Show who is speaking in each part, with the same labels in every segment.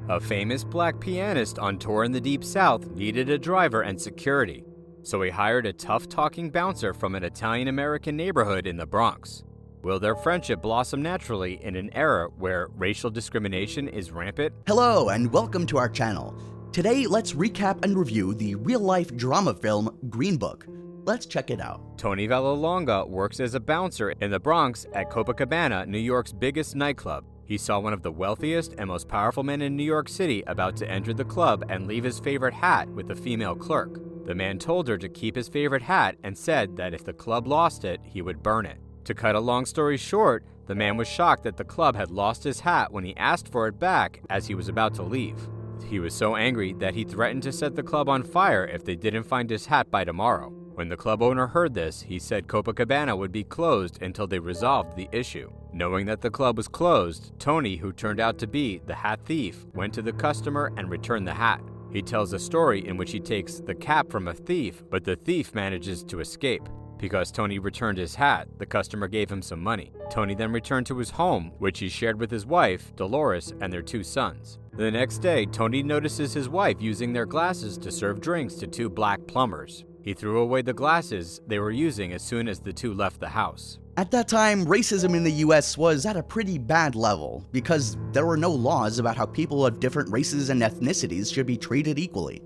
Speaker 1: A famous black pianist on tour in the Deep South needed a driver and security, so he hired a tough-talking bouncer from an Italian-American neighborhood in the Bronx. Will their friendship blossom naturally in an era where racial discrimination is rampant?
Speaker 2: Hello and welcome to our channel. Today, let's recap and review the real-life drama film Green Book. Let's check it out.
Speaker 1: Tony Vallelonga works as a bouncer in the Bronx at Copacabana, New York's biggest nightclub. He saw one of the wealthiest and most powerful men in New York City about to enter the club and leave his favorite hat with a female clerk. The man told her to keep his favorite hat and said that if the club lost it, he would burn it. To cut a long story short, the man was shocked that the club had lost his hat when he asked for it back as he was about to leave. He was so angry that he threatened to set the club on fire if they didn't find his hat by tomorrow. When the club owner heard this, he said Copacabana would be closed until they resolved the issue. Knowing that the club was closed, Tony, who turned out to be the hat thief, went to the customer and returned the hat. He tells a story in which he takes the cap from a thief, but the thief manages to escape. Because Tony returned his hat, the customer gave him some money. Tony then returned to his home, which he shared with his wife, Dolores, and their 2 sons. The next day, Tony notices his wife using their glasses to serve drinks to 2 black plumbers. He threw away the glasses they were using as soon as the 2 left the house.
Speaker 2: At that time, racism in the US was at a pretty bad level because there were no laws about how people of different races and ethnicities should be treated equally.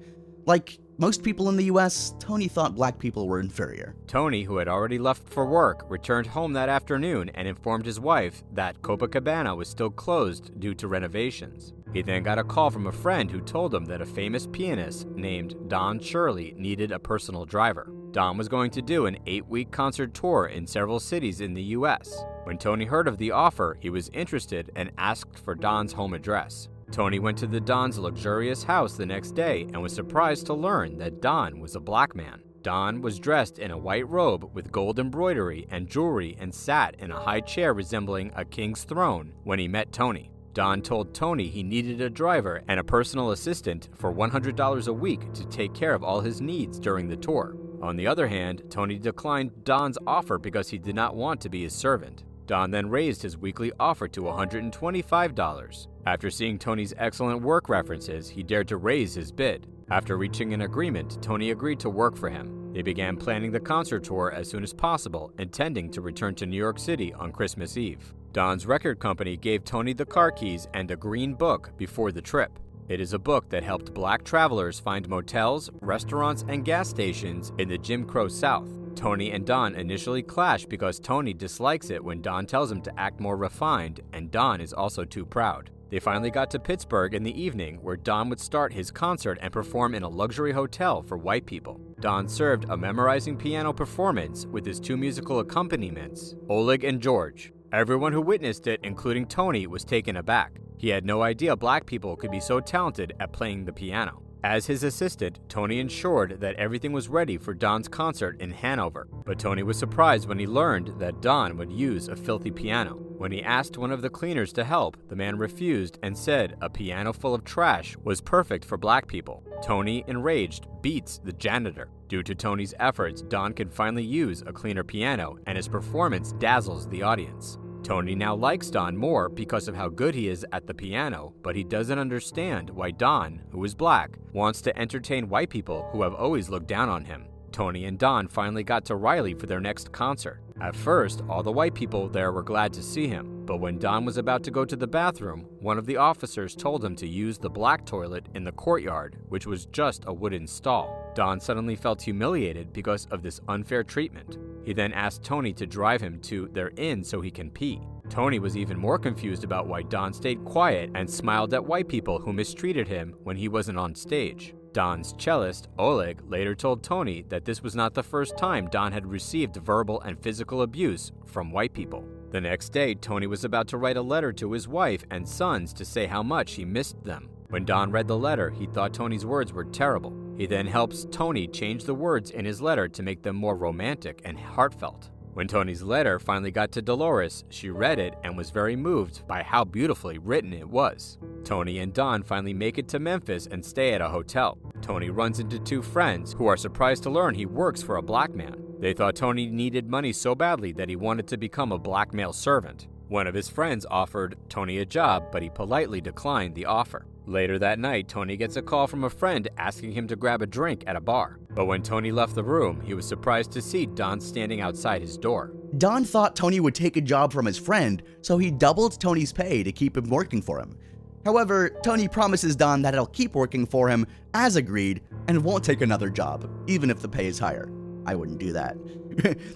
Speaker 2: Like most people in the US, Tony thought black people were inferior.
Speaker 1: Tony, who had already left for work, returned home that afternoon and informed his wife that Copacabana was still closed due to renovations. He then got a call from a friend who told him that a famous pianist named Don Shirley needed a personal driver. Don was going to do an 8-week concert tour in several cities in the US. When Tony heard of the offer, he was interested and asked for Don's home address. Tony went to the Don's luxurious house the next day and was surprised to learn that Don was a black man. Don was dressed in a white robe with gold embroidery and jewelry and sat in a high chair resembling a king's throne when he met Tony. Don told Tony he needed a driver and a personal assistant for $100 a week to take care of all his needs during the tour. On the other hand, Tony declined Don's offer because he did not want to be his servant. Don then raised his weekly offer to $125. After seeing Tony's excellent work references, he dared to raise his bid. After reaching an agreement, Tony agreed to work for him. They began planning the concert tour as soon as possible, intending to return to New York City on Christmas Eve. Don's record company gave Tony the car keys and a green book before the trip. It is a book that helped black travelers find motels, restaurants, and gas stations in the Jim Crow South. Tony and Don initially clash because Tony dislikes it when Don tells him to act more refined, and Don is also too proud. They finally got to Pittsburgh in the evening, where Don would start his concert and perform in a luxury hotel for white people. Don served a memorizing piano performance with his 2 musical accompaniments, Oleg and George. Everyone who witnessed it, including Tony, was taken aback. He had no idea black people could be so talented at playing the piano. As his assistant, Tony ensured that everything was ready for Don's concert in Hanover. But Tony was surprised when he learned that Don would use a filthy piano. When he asked one of the cleaners to help, the man refused and said a piano full of trash was perfect for black people. Tony, enraged, beats the janitor. Due to Tony's efforts, Don can finally use a cleaner piano, and his performance dazzles the audience. Tony now likes Don more because of how good he is at the piano, but he doesn't understand why Don, who is black, wants to entertain white people who have always looked down on him. Tony and Don finally got to Riley for their next concert. At first, all the white people there were glad to see him, but when Don was about to go to the bathroom, one of the officers told him to use the black toilet in the courtyard, which was just a wooden stall. Don suddenly felt humiliated because of this unfair treatment. He then asked Tony to drive him to their inn so he can pee. Tony was even more confused about why Don stayed quiet and smiled at white people who mistreated him when he wasn't on stage. Don's cellist, Oleg, later told Tony that this was not the first time Don had received verbal and physical abuse from white people. The next day, Tony was about to write a letter to his wife and sons to say how much he missed them. When Don read the letter, he thought Tony's words were terrible. He then helps Tony change the words in his letter to make them more romantic and heartfelt. When Tony's letter finally got to Dolores, she read it and was very moved by how beautifully written it was. Tony and Don finally make it to Memphis and stay at a hotel. Tony runs into 2 friends who are surprised to learn he works for a black man. They thought Tony needed money so badly that he wanted to become a black male servant. One of his friends offered Tony a job, but he politely declined the offer. Later that night, Tony gets a call from a friend asking him to grab a drink at a bar. But when Tony left the room, he was surprised to see Don standing outside his door.
Speaker 2: Don thought Tony would take a job from his friend, so he doubled Tony's pay to keep him working for him. However, Tony promises Don that he'll keep working for him as agreed and won't take another job, even if the pay is higher. I wouldn't do that.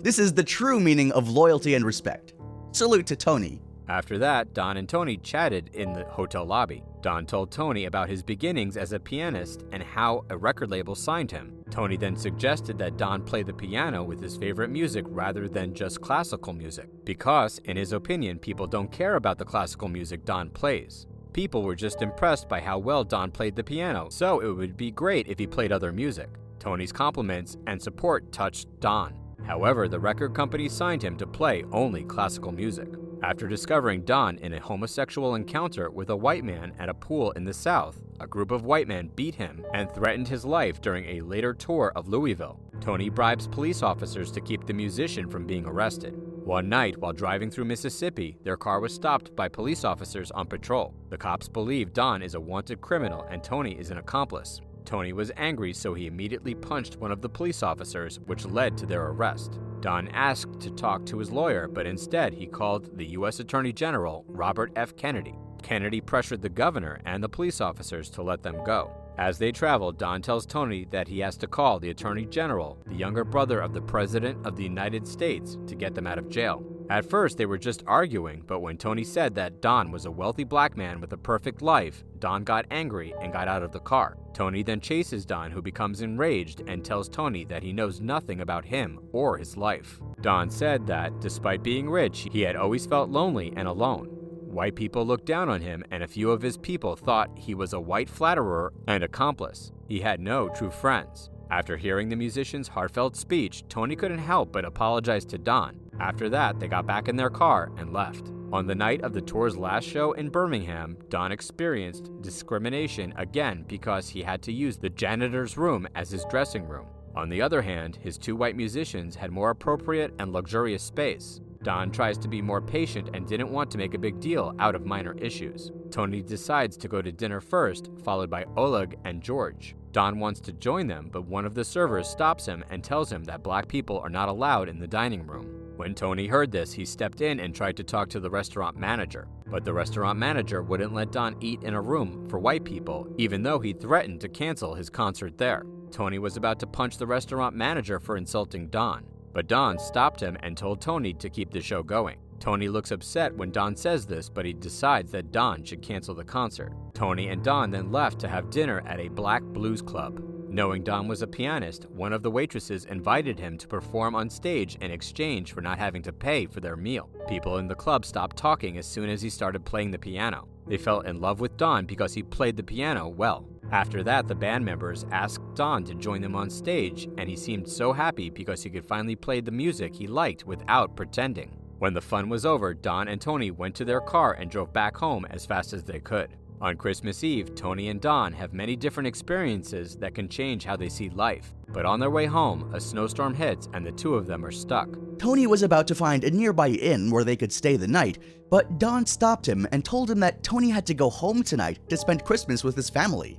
Speaker 2: This is the true meaning of loyalty and respect. Salute to Tony.
Speaker 1: After that, Don and Tony chatted in the hotel lobby. Don told Tony about his beginnings as a pianist and how a record label signed him. Tony then suggested that Don play the piano with his favorite music rather than just classical music, because, in his opinion, people don't care about the classical music Don plays. People were just impressed by how well Don played the piano, so it would be great if he played other music. Tony's compliments and support touched Don. However, the record company signed him to play only classical music. After discovering Don in a homosexual encounter with a white man at a pool in the South, a group of white men beat him and threatened his life during a later tour of Louisville. Tony bribes police officers to keep the musician from being arrested. One night, while driving through Mississippi, their car was stopped by police officers on patrol. The cops believe Don is a wanted criminal and Tony is an accomplice. Tony was angry, so he immediately punched one of the police officers, which led to their arrest. Don asked to talk to his lawyer, but instead he called the U.S. Attorney General, Robert F. Kennedy. Kennedy pressured the governor and the police officers to let them go. As they travel, Don tells Tony that he has to call the Attorney General, the younger brother of the President of the United States, to get them out of jail. At first, they were just arguing, but when Tony said that Don was a wealthy black man with a perfect life, Don got angry and got out of the car. Tony then chases Don, who becomes enraged and tells Tony that he knows nothing about him or his life. Don said that, despite being rich, he had always felt lonely and alone. White people looked down on him, and a few of his people thought he was a white flatterer and accomplice. He had no true friends. After hearing the musician's heartfelt speech, Tony couldn't help but apologize to Don. After that, they got back in their car and left. On the night of the tour's last show in Birmingham, Don experienced discrimination again because he had to use the janitor's room as his dressing room. On the other hand, his two white musicians had more appropriate and luxurious space. Don tries to be more patient and didn't want to make a big deal out of minor issues. Tony decides to go to dinner first, followed by Oleg and George. Don wants to join them, but one of the servers stops him and tells him that black people are not allowed in the dining room. When Tony heard this, he stepped in and tried to talk to the restaurant manager. But the restaurant manager wouldn't let Don eat in a room for white people, even though he threatened to cancel his concert there. Tony was about to punch the restaurant manager for insulting Don. But Don stopped him and told Tony to keep the show going. Tony looks upset when Don says this, but he decides that Don should cancel the concert. Tony and Don then left to have dinner at a black blues club. Knowing Don was a pianist, one of the waitresses invited him to perform on stage in exchange for not having to pay for their meal. People in the club stopped talking as soon as he started playing the piano. They fell in love with Don because he played the piano well. After that, the band members asked Don to join them on stage, and he seemed so happy because he could finally play the music he liked without pretending. When the fun was over, Don and Tony went to their car and drove back home as fast as they could. On Christmas Eve, Tony and Don have many different experiences that can change how they see life. But on their way home, a snowstorm hits and the two of them are stuck.
Speaker 2: Tony was about to find a nearby inn where they could stay the night, but Don stopped him and told him that Tony had to go home tonight to spend Christmas with his family.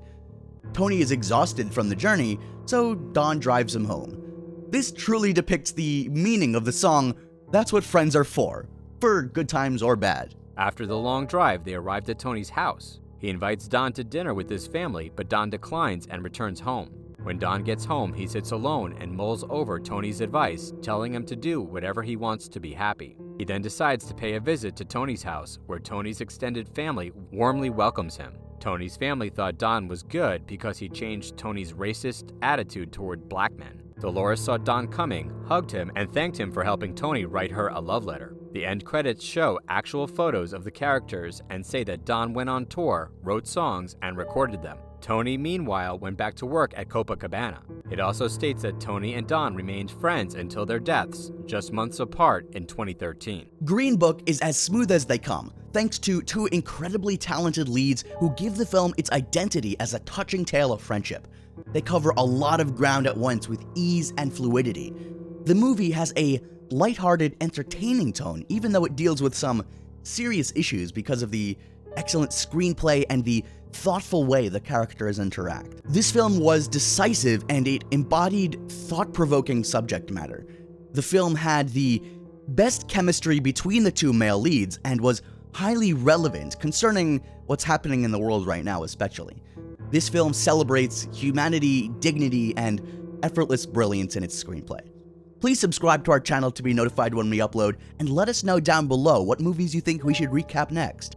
Speaker 2: Tony is exhausted from the journey, so Don drives him home. This truly depicts the meaning of the song, "That's what friends are for good times or bad."
Speaker 1: After the long drive, they arrived at Tony's house. He invites Don to dinner with his family, but Don declines and returns home. When Don gets home, he sits alone and mulls over Tony's advice, telling him to do whatever he wants to be happy. He then decides to pay a visit to Tony's house, where Tony's extended family warmly welcomes him. Tony's family thought Don was good because he changed Tony's racist attitude toward black men. Dolores saw Don coming, hugged him, and thanked him for helping Tony write her a love letter. The end credits show actual photos of the characters and say that Don went on tour, wrote songs, and recorded them. Tony, meanwhile, went back to work at Copacabana. It also states that Tony and Don remained friends until their deaths, just months apart in 2013.
Speaker 2: Green Book is as smooth as they come, thanks to two incredibly talented leads who give the film its identity as a touching tale of friendship. They cover a lot of ground at once with ease and fluidity. The movie has a lighthearted, entertaining tone, even though it deals with some serious issues because of the excellent screenplay, and the thoughtful way the characters interact. This film was decisive and it embodied thought-provoking subject matter. The film had the best chemistry between the two male leads and was highly relevant concerning what's happening in the world right now especially. This film celebrates humanity, dignity, and effortless brilliance in its screenplay. Please subscribe to our channel to be notified when we upload, and let us know down below what movies you think we should recap next.